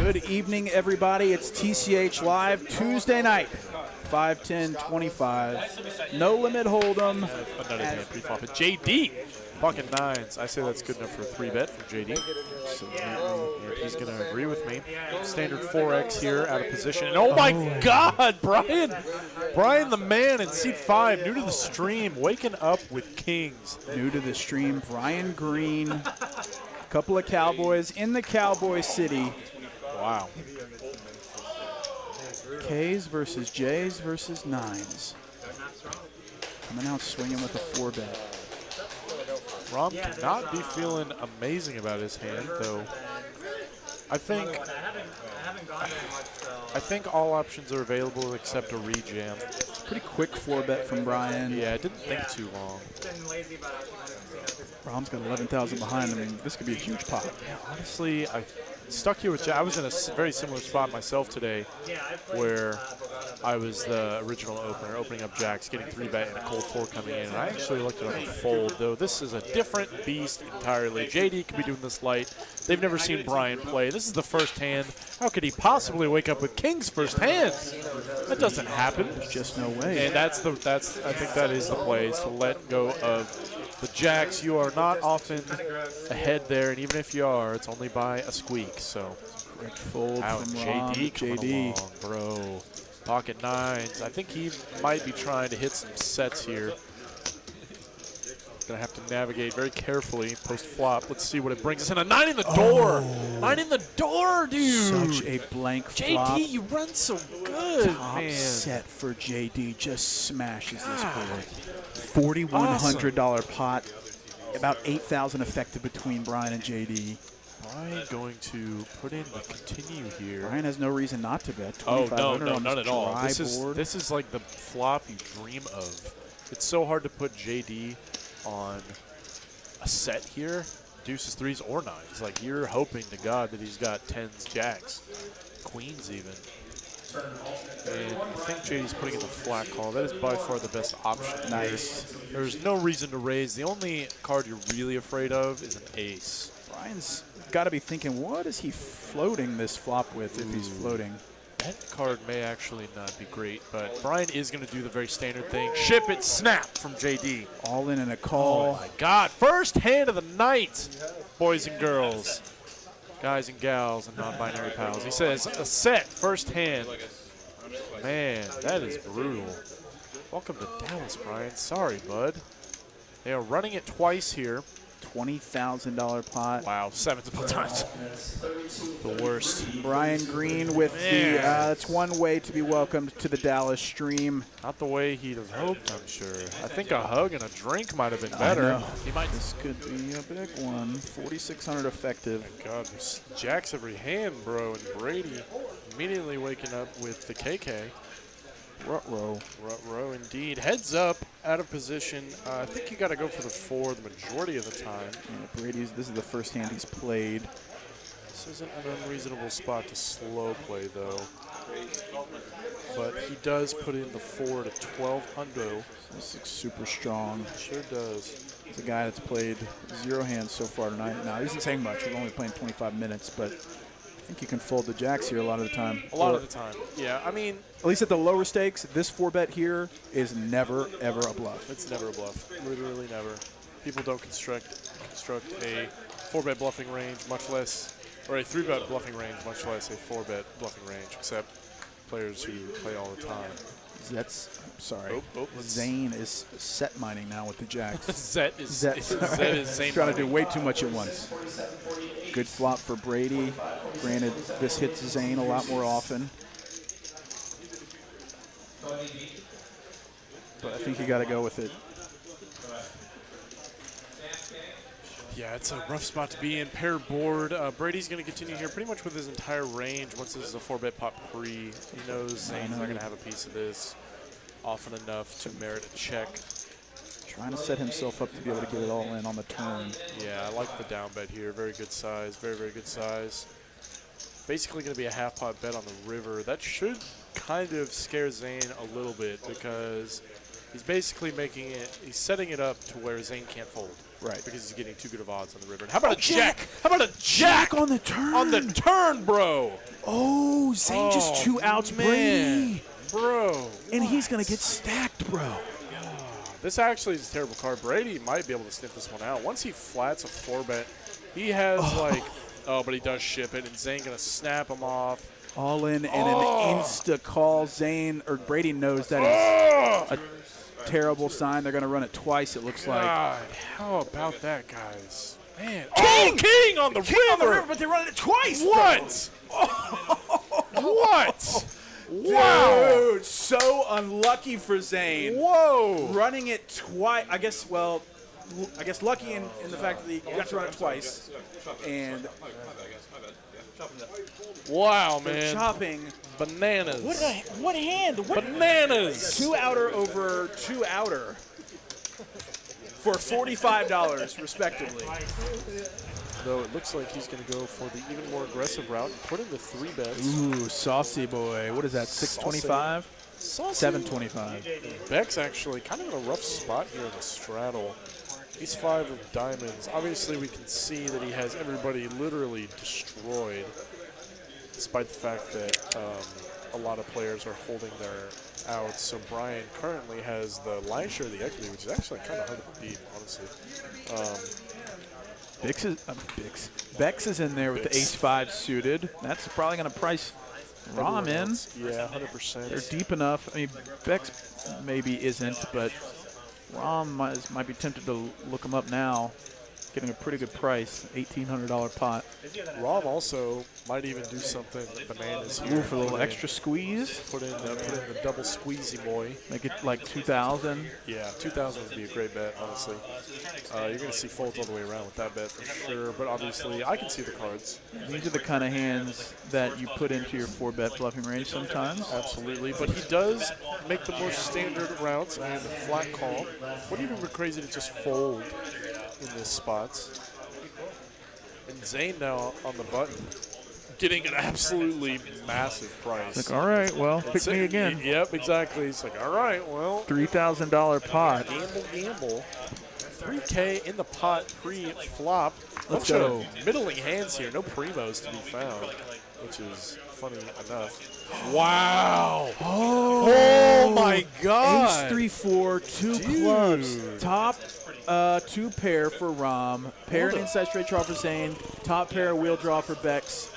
Good evening, everybody. It's TCH Live Tuesday night, 5-10-25. No limit hold'em. Another hand pre-flop. But JD, pocket nines. I say that's good enough for a 3-bet from JD. So and he's going to agree with me. Standard 4X here, out of position. And oh my God, Brian! Brian the man in seat 5, new to the stream, waking up with kings. New to the stream, Brian Green. A couple of Cowboys in the Cowboy City. Wow. K's versus J's versus 9s. Coming out swinging with a 4-bet. Rom cannot be feeling amazing about his hand, though. I think all options are available except a rejam. Pretty quick 4-bet from Brian. Yeah, it didn't think too long. Rom's got 11,000 behind him. I mean, this could be a huge pot. Yeah, honestly, I stuck here with I was in a very similar spot myself today, where I was the original opener, opening up jacks, getting 3-bet and a cold 4 coming in. And I actually looked at a fold, though this is a different beast entirely. JD could be doing this light. They've never seen Brian play. This is the first hand. How could he possibly wake up with kings first hand? That doesn't happen. There's just no way. And I think that is the play, is to let go of the jacks. You are not often ahead there, and even if you are, it's only by a squeak. So, correct fold out from JD coming JD. along, bro. Pocket nines. I think he might be trying to hit some sets here. Gonna have to navigate very carefully post flop. Let's see what it brings us in. A 9 in the door. 9 in the door, dude. Such a blank flop. JD, you run so good, Top man. set for JD. Just smashes this board. $4,100 pot. About 8,000 effective between Brian and JD. Brian going to put in the continue here. Brian has no reason not to bet. Oh, no, on none this at all. dry This board. is like the flop you dream of. It's so hard to put JD on a set here. Deuces, 3s, or 9s. Like, you're hoping to God that he's got 10s, jacks, queens even. And I think JD's putting in the flat call. That is by far the best option. Nice. There's no reason to raise. The only card you're really afraid of is an ace. Brian's got to be thinking, what is he floating this flop with if he's floating? That card may actually not be great, but Brian is going to do the very standard thing. Ship it, snap from JD. All in and a call. Oh, my God. First hand of the night, boys and girls, guys and gals, and non-binary pals. He says, a set, first hand. Man, that is brutal. Welcome to Dallas, Brian. Sorry, bud. They are running it twice here. $20,000 pot. Wow, 7s both times. The worst. Brian Green with the, that's one way to be welcomed to the Dallas stream. Not the way he'd have hoped, I'm sure. I think a hug and a drink might have been better. He might. This could be a big one. 4,600 effective. Oh my God, there's jacks every hand, bro. And Brady immediately waking up with the KK. Rut-row. Rut-row indeed. Heads up, out of position. I think you got to go for the 4 the majority of the time. Yeah, this is the first hand he's played. This isn't an unreasonable spot to slow play, though. But he does put in the 4 to 1,200. This looks super strong. Sure does. He's a guy that's played 0 hands so far tonight. Now, he isn't saying much. We're only playing 25 minutes, but I think you can fold the jacks here a lot of the time. A lot of the time. Yeah, I mean, at least at the lower stakes, this 4-bet here is never, ever a bluff. It's never a bluff. Literally never. People don't construct a 4-bet bluffing range, much less, or a 3-bet bluffing range, much less a 4-bet bluffing range, except players who play all the time. Sorry. Zane is set mining now with the jacks. Zet is Zane trying to do way too much at once. Good flop for Brady. Granted, this hits Zane a lot more often. But I think you got to go with it. Yeah, it's a rough spot to be in. Paired board. Brady's going to continue here pretty much with his entire range. Once this is a 4-bet pot pre, he knows Zane's not going to have a piece of this often enough to merit a check. Trying to set himself up to be able to get it all in on the turn. Yeah, I like the down bet here. Very good size. Very, very good size. Basically going to be a half-pot bet on the river. That should kind of scare Zane a little bit because he's basically making it, he's setting it up to where Zane can't fold. Right. Because he's getting too good of odds on the river. And how about a jack? How about a jack on the turn? On the turn, bro. Oh, Zane just 2 outs Brady. Bro. And he's going to get stacked, bro. This actually is a terrible card. Brady might be able to sniff this one out. Once he flats a 4-bet, he has but he does ship it, and Zane going to snap him off. All in and an insta call. Zane or Brady knows that is a terrible sign. They're going to run it twice, it looks like. God, how about that, guys? Man. King on the river! But they're running it twice. What? What? Wow. Dude, so unlucky for Zane. Whoa. Running it twice. I guess lucky in the fact that he got to run it twice. And wow, they're man. chopping. Bananas. What hand? What? Bananas. 2 outer over 2 outer for $45 respectively. Though it looks like he's going to go for the even more aggressive route and put in the 3 bets. Ooh, saucy boy. What is that, 625? 725. Becks actually kind of in a rough spot here in the straddle. He's 5 of diamonds. Obviously, we can see that he has everybody literally destroyed, despite the fact that a lot of players are holding their outs. So Brian currently has the lion's share of the equity, which is actually kind of hard to beat, honestly. Becks is in there with the ace-5 suited. That's probably going to price Rom in. Yeah, 100%. They're deep enough. I mean, Becks maybe isn't, but Rom might be tempted to look him up now. Getting a pretty good price, $1,800 pot. Rob also might even do something bananas here. Ooh, for a little extra squeeze. Put in the double squeezy boy. Make it like 2,000. Yeah, 2,000 would be a great bet, honestly. You're going to see folds all the way around with that bet for sure, but obviously I can see the cards. These are the kind of hands that you put into your 4-bet bluffing range sometimes. Absolutely, but he does make the more standard routes and flat call. Wouldn't even be crazy to just fold in this spot. And Zane now on the button, getting an absolutely massive price. Like, all right, well, pick me again. Yep, exactly. It's like, all right, well. $3,000 pot. Gamble. 3K in the pot pre-flop. Let's go. Middling hands here, no primos to be found, which is funny enough. Wow. Oh my God. Ace 3-4, 2 clubs. Top 2 pair for Rom. Pair and inside straight draw for Zane. Top pair wheel draw for Becks.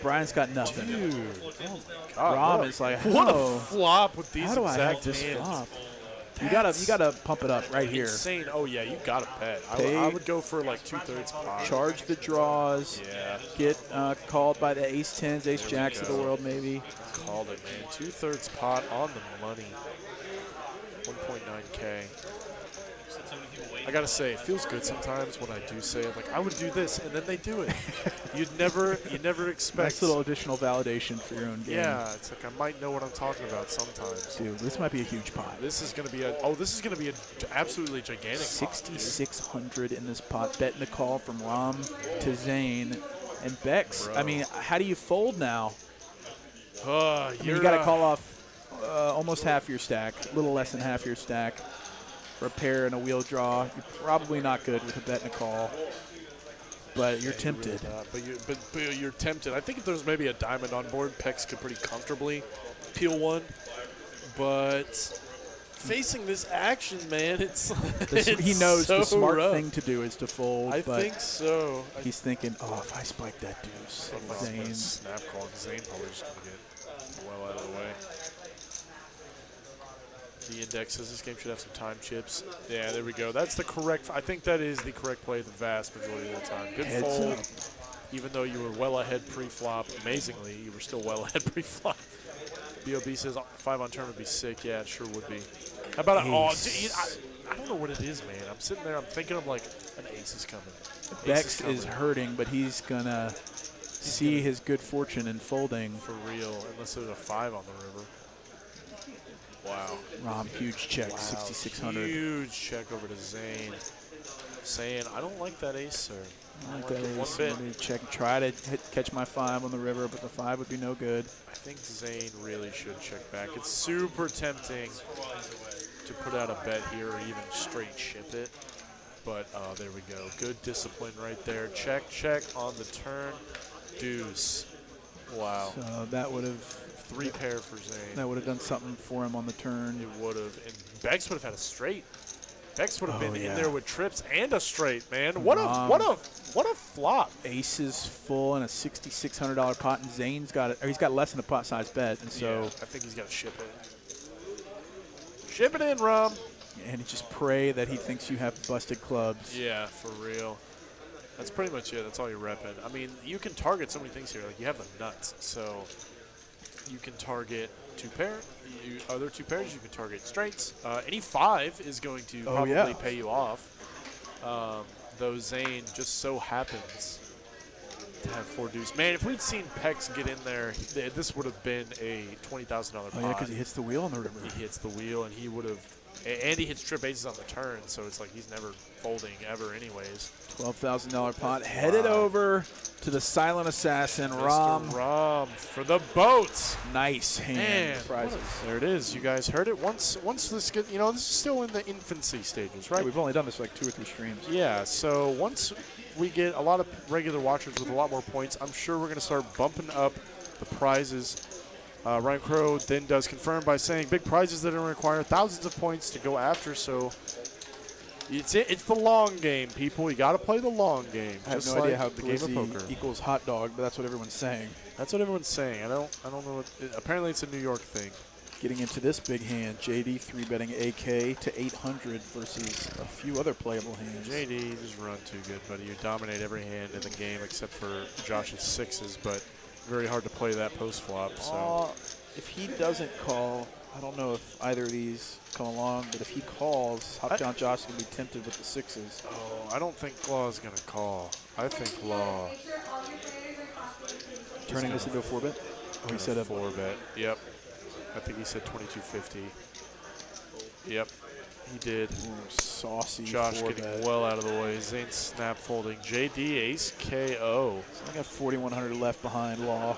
Brian's got nothing. Dude. Oh my God. Rom is like, what a flop with these how do I have exact this hands. flop? You gotta pump it up right here. Insane. Oh yeah, you gotta bet. I would go for like 2/3 pot. Charge the draws. Yeah. Get called by the ace 10s, ace jacks of the world maybe. Called it, man. 2/3 pot on the money. 1.9K. I gotta say, it feels good sometimes when I do say it. Like I would do this, and then they do it. you never expect. Nice little additional validation for your own game. Yeah, it's like I might know what I'm talking about sometimes. Dude, this might be a huge pot. This is gonna be a absolutely gigantic. 6,600 in this pot. Betting the call from Rom to Zane and Becks. Bro. I mean, how do you fold now? You got to call off almost half your stack, a little less than half your stack. For a pair and a wheel draw, you're probably not good with a bet and a call, but you're tempted. Really but you're tempted. I think if there's maybe a diamond on board, Becks could pretty comfortably peel one. But facing this action, man, he knows so the smart rough. thing to do is to fold. I think so. He's thinking, oh, if I spike that deuce, Zane. Snap call. Zane probably just going to get well out of the way. The index says this game should have some time chips. Yeah, there we go. That's the correct. I think that is the correct play the vast majority of the time. Good fold. Even though you were well ahead pre-flop, amazingly, you were still well ahead pre-flop. BOB says 5 on turn would be sick. Yeah, it sure would be. How about I don't know what it is, man. I'm sitting there. I'm thinking of like an ace is coming. Becks is hurting, but he's gonna see his good fortune in folding. For real, unless there's a 5 on the river. Wow. Rom, huge check, 6,600. Huge check over to Zane. Saying, I don't like that ace, sir. I like that ace. Let me check. Try to catch my 5 on the river, but the 5 would be no good. I think Zane really should check back. It's super tempting to put out a bet here or even straight ship it. But there we go. Good discipline right there. Check on the turn. Deuce. Wow. So that would have 3 pair for Zane. That would have done something for him on the turn. It would have. And Becks would have had a straight. Becks would have been yeah. in there with trips and a straight, man. What a flop. Aces full and a $6,600 pot, and Zane's got it. Or he's got less than a pot size bet, and so I think he's got to ship it. Ship it in, Rum. And you just pray that he thinks you have busted clubs. Yeah, for real. That's pretty much it. That's all you're repping. I mean, you can target so many things here. Like, you have the nuts, so you can target 2 pair. Other 2 pairs, you can target straights. Any 5 is going to probably pay you off. Though Zane just so happens to have 4 deuce. Man, if we'd seen Pex get in there, this would have been a $20,000 pot. Oh, yeah, because he hits the wheel on the river. He hits the wheel, and he would have. And he hits trip aces on the turn, so it's like he's never folding ever anyways. $12,000 pot headed over to the silent assassin, Rom. Rom for the boats. Nice hand prizes. There it is. You guys heard it. Once this get, this is still in the infancy stages, right? Yeah, we've only done this for like 2 or 3 streams. Yeah, so once we get a lot of regular watchers with a lot more points, I'm sure we're going to start bumping up the prizes. Ryan Crow then does confirm by saying big prizes that are require thousands of points to go after. So it's the long game, people. You got to play the long game. I have no idea how the game of poker equals hot dog, but that's what everyone's saying. That's what everyone's saying. I don't know. Apparently, it's a New York thing. Getting into this big hand, JD 3-betting AK to 800 versus a few other playable hands. JD just run too good, buddy. You dominate every hand in the game except for Josh's 6s, but very hard to play that post flop. So if he doesn't call, I don't know if either of these come along, but if he calls, Hop John Josh is going to be tempted with the 6s. Oh, I don't think Law is going to call. I think Law. Turning this into a 4-bet? Oh, he said a 4-bet. Yep. I think he said 2250. Yep, he did. Ooh, saucy. Josh getting well out of the way. Zane snap folding. JD ace KO. So I got 4,100 left behind Law.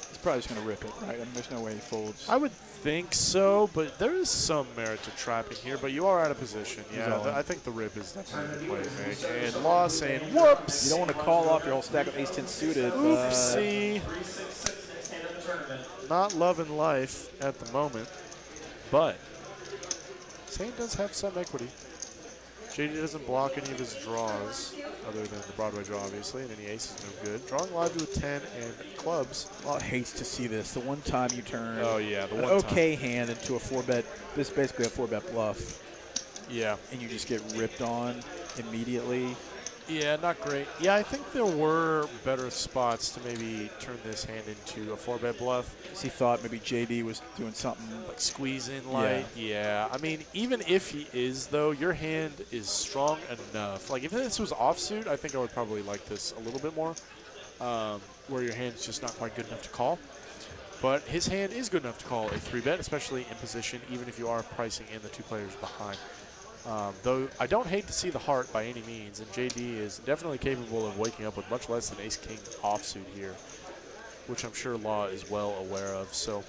He's probably just going to rip it, right? I mean, there's no way he folds. I would think so, but there is some merit to trapping here. But you are out of position. Yeah, I think the rip is definitely the play to make. And Law saying, whoops. You don't want to call off your whole stack of ace-10 suited. Oopsie. Not loving life at the moment, but Zane does have some equity. JD doesn't block any of his draws, other than the Broadway draw, obviously, and any ace is no good. Drawing live to a 10 and clubs. Law hates to see this. The one time you turn an okay hand into a 4-bet, this is basically a 4-bet bluff. Yeah. And you just get ripped on immediately. Yeah, not great. Yeah, I think there were better spots to maybe turn this hand into a 4-bet bluff. He thought maybe JD was doing something. Like squeeze in light. Yeah. I mean, even if he is, though, your hand is strong enough. Like, if this was offsuit, I think I would probably like this a little bit more, where your hand's just not quite good enough to call. But his hand is good enough to call a 3-bet, especially in position, even if you are pricing in the 2 players behind. Though I don't hate to see the heart by any means, and JD is definitely capable of waking up with much less than ace-king offsuit here, which I'm sure Law is well aware of. So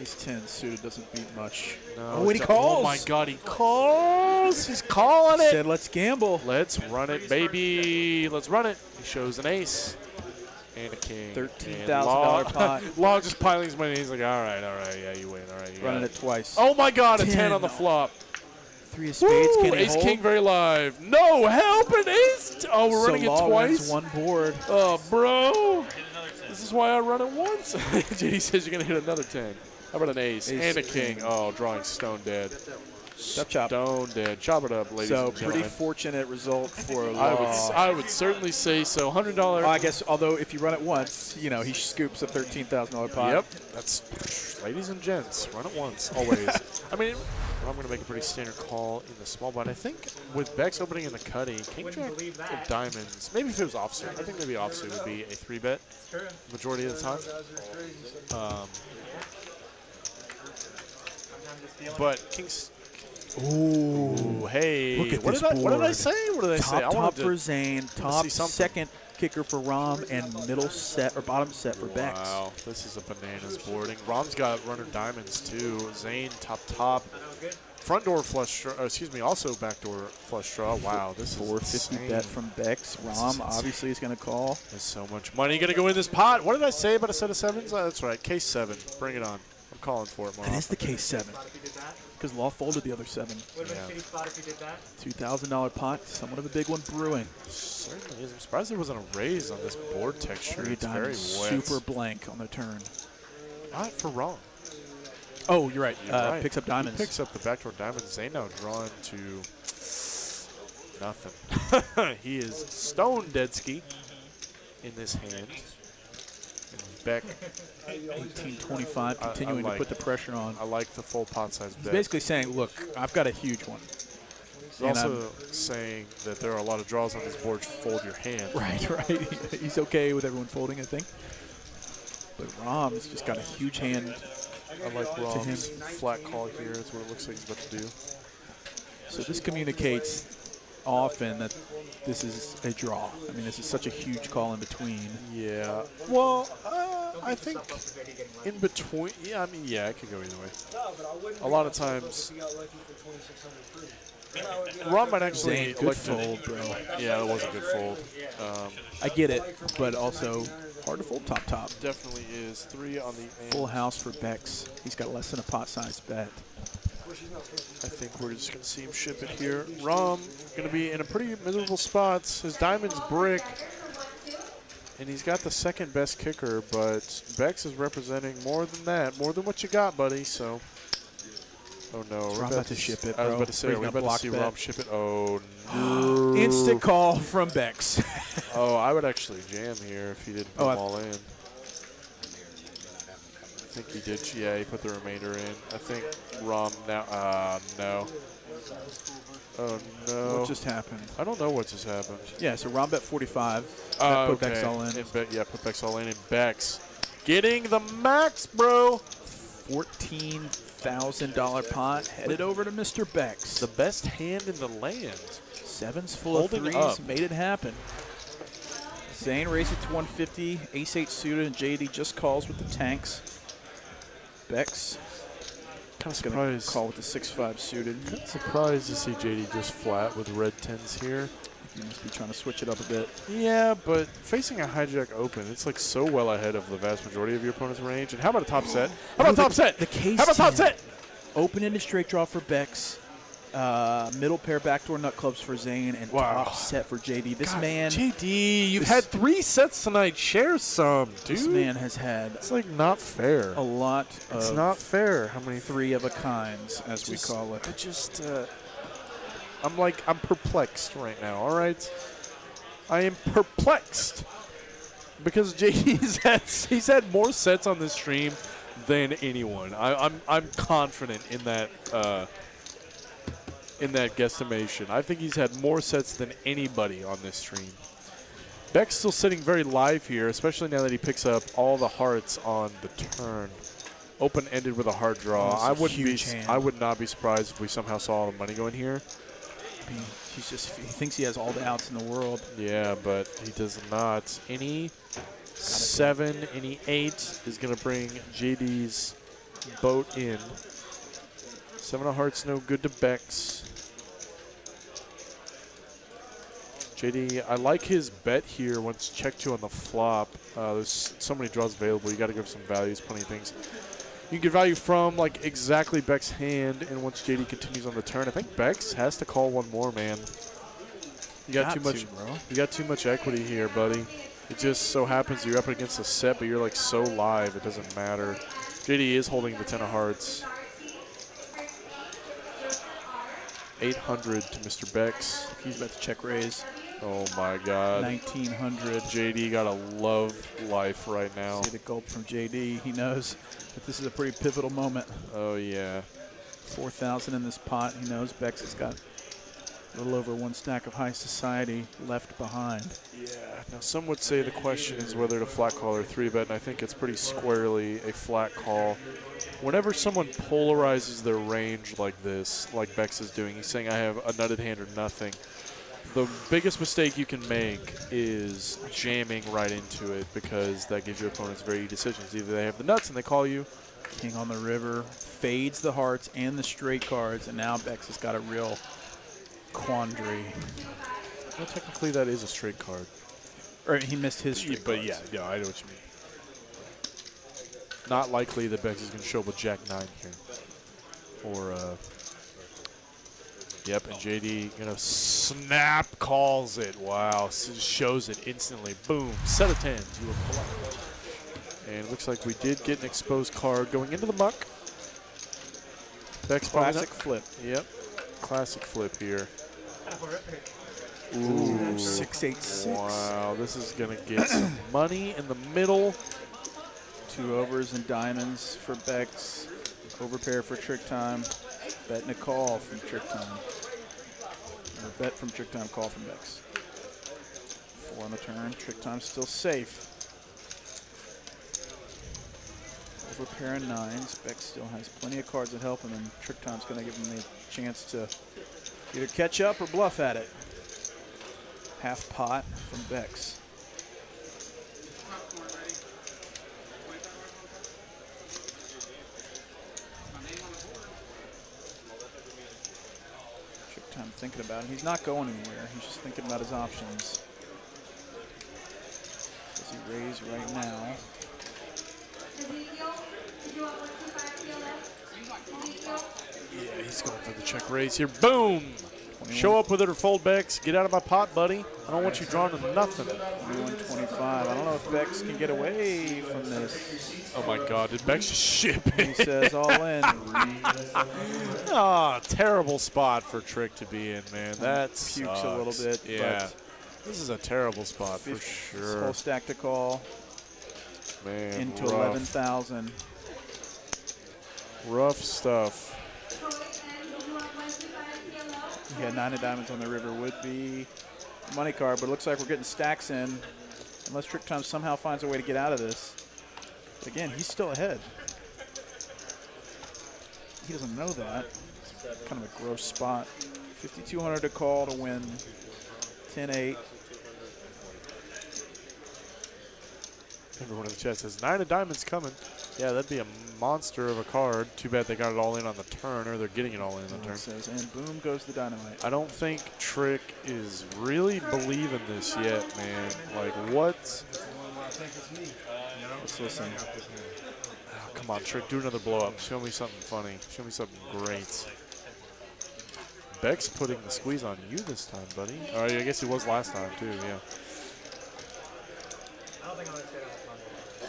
ace-10 suited doesn't beat much. No, oh, when he calls! Oh my God, he calls! He's calling it! Said, let's gamble. Let's run it, baby! Let's run it. He shows an ace and a king. $13,000 pot. Law just piling his money. He's like, all right, yeah, you win. All right, you running it twice. Oh my God, a 10 on the flop. 3 of spades. Can ace king very live. No help an ace. Oh, we're running it twice. One board. Oh, bro. This is why I run it once. JD says you're gonna hit another 10. How about an ace and a king? Oh, drawing stone dead. Chop. Stone dead. Chop it up, ladies and gentlemen. So pretty fortunate result for Law. I would certainly say so. $100. I guess, although if you run it once, he scoops a $13,000 pot. Yep. That's, ladies and gents, run it once, always. I mean, I'm going to make a pretty standard call in the small blind. I think with Becks opening in the cutty, king jack of diamonds, maybe if it was offsuit, I think maybe offsuit would be a 3-bet majority of the time. But king's... Ooh, hey. Look at what this did board. What did I say? What did I say? Top for Zane, top second kicker for Rom, and middle set or bottom set for Becks. Wow, this is a bananas boarding. Rom's got runner diamonds too. Zane top. front door flush draw. Excuse me, also backdoor flush draw. Wow, this is 450 insane. bet from Becks. Rom obviously is going to call. There's so much money going to go in this pot. What did I say about a set of sevens? That's right, case 7. Bring it on. I'm calling for it, Mom. It is the case 7. Because Law folded the other 7. Would have been a shitty spot if you did that. $2,000 pot. Somewhat of a big one brewing. Certainly is. I'm surprised there wasn't a raise on this board texture. Three It's very wet. diamonds, super blank on the turn. Not for wrong. Oh, you're right. You're right. Picks up diamonds. He picks up the backdoor diamonds. Zane now drawn to nothing. He is stone dead ski in this hand. And Beck. 1825, continuing to put the pressure on. I like the full pot size He's bet. basically saying, look, I've got a huge one. He's also saying that there are a lot of draws on this board. Fold your hand. Right. He's okay with everyone folding, I think. But Rom's just got a huge hand. I like Rom's flat call here. Is what it looks like he's about to do. So this communicates often that this is a draw. I mean, this is such a huge call in between. Yeah. Well, I think in between. Yeah, I mean, yeah, it could go either way. A lot of times, Ron might actually good fold, bro. Yeah, that was a good fold. I get it, but also hard to fold top. Definitely is 3 on the end. Full house for Becks. He's got less than a pot-sized bet. I think we're just going to see him ship it here. Rom going to be in a pretty miserable spot. His diamond's brick, and he's got the second best kicker, but Becks is representing more than that, more than what you got, buddy. So, oh no, we're about to ship it, bro. I was about to say, we're about to see Rom ship it. Oh no! Instant call from Becks. Oh, I would actually jam here if he didn't put them all in. I think he did. Yeah, he put the remainder in. I think Rom now. No. Oh no! What just happened? I don't know what just happened. Yeah, so Rom bet 45. Put Becks all in. Put Becks all in. And Becks getting the max, bro. $14,000 pot headed over to Mr. Becks. The best hand in the land. 7's full of threes. Up. Made it happen. Zane raised it to 150. Ace-8 suited, and JD just calls with the tanks. Becks Kind of gonna surprised. call with the 6-5 suited. Kind of surprised to see JD just flat with red 10s here. He must be trying to switch it up a bit. Yeah, but facing a hijack open, it's like so well ahead of the vast majority of your opponent's range. And how about a top set? How about top set? The case. How about top set? Open into straight draw for Becks. Middle pair backdoor nut clubs for Zane, and top set for JD. This man, JD, you've had 3 sets tonight. Share some, dude. This man has had It's like not fair. a lot It's of not fair. How many 3 of a kinds, as we call it. I'm perplexed right now. All right, I am perplexed because he's had more sets on this stream than anyone. I'm confident in that. In that guesstimation. I think he's had more sets than anybody on this stream. Beck's still sitting very live here, especially now that he picks up all the hearts on the turn. Open-ended with a hard draw. I would not be surprised if we somehow saw all the money going here. I mean, he thinks he has all the outs in the world. Yeah, but he does not. Any 7, any 8 is going to bring JD's boat in. 7 of hearts, no good to Becks. JD, I like his bet here once check 2 on the flop. There's so many draws available. You got to give some values, plenty of things. You can get value from like exactly Beck's hand, and once JD continues on the turn, I think Becks has to call one more, man. You got too much, bro. You got too much equity here, buddy. It just so happens you're up against a set, but you're like so live, it doesn't matter. JD is holding the 10 of hearts. 800 to Mr. Becks. He's about to check raise. Oh my God. 1900. JD got a love life right now. See the gulp from JD. He knows that this is a pretty pivotal moment. Oh yeah. 4,000 in this pot. He knows Becks has got a little over 1 stack of high society left behind. Yeah. Now some would say the question is whether to flat call or 3-bet, and I think it's pretty squarely a flat call. Whenever someone polarizes their range like this, like Becks is doing, he's saying I have a nutted hand or nothing. The biggest mistake you can make is jamming right into it, because that gives your opponents very easy decisions. Either they have the nuts and they call you, King on the river, fades the hearts and the straight cards, and now Becks has got a real quandary. Well, technically, that is a straight card. Or he missed his straight But cards. yeah, I know what you mean. Not likely that Becks is going to show up with Jack 9 here. Or, yep, and JD going to snap calls it. Wow, shows it instantly. Boom, set of 10s. You look polite. And it looks like we did get an exposed card going into the muck. Becks Classic flip. Yep, classic flip here. Ooh, 6-8-6. Wow, this is going to get some money in the middle. 2 overs and diamonds for Becks. Overpair for trick time. Bet and a call from trick time. Or bet from trick time, call from Becks. 4 on the turn. Trick time still safe. Overpair and 9s. Becks still has plenty of cards that help him, and trick time's going to give him the chance to either catch up or bluff at it. Half pot from Becks. Trick time thinking about it. He's not going anywhere. He's just thinking about his options. Does he raise right now? Yeah, he's going for the check raise here. Boom! Show up with it or fold, Becks. Get out of my pot, buddy. I don't want you drawn to nothing. 21-25. I don't know if Becks can get away from this. Oh my God! Did Becks just ship it? He says all in. Ah, terrible spot for Trick to be in, man. That Pukes a little bit. Yeah, but this is a terrible spot for sure. Whole stack to call. Man, Into rough. 11,000. Rough stuff. Yeah, 9 of diamonds on the river would be a money card, but it looks like we're getting stacks in. Unless Trick Time somehow finds a way to get out of this. But again, he's still ahead. He doesn't know that. It's kind of a gross spot. 5,200 to call to win. 10-8. Everyone in the chat says 9 of diamonds coming. Yeah, that'd be a monster of a card. Too bad they got it all in on the turn, or they're getting it all in on the turn. It says, and boom goes the dynamite. I don't think Trick is really believing this yet, man. Like, what? Let's listen. Oh, come on, Trick, do another blow up. Show me something funny. Show me something great. Beck's putting the squeeze on you this time, buddy. All right, I guess he was last time, too, yeah.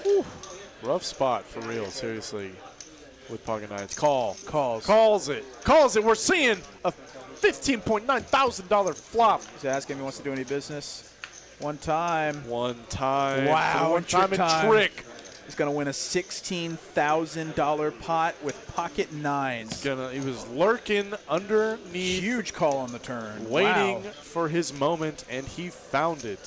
Whew. Rough spot for real, seriously, with pocket nines. Calls it. We're seeing a $15.9 thousand flop. He's asking if he wants to do any business. One time. One time. Wow, One time Trick and time. Trick. He's going to win a $16,000 pot with pocket nines. He was lurking underneath. Huge call on the turn. Waiting Wow. for his moment, and he found it.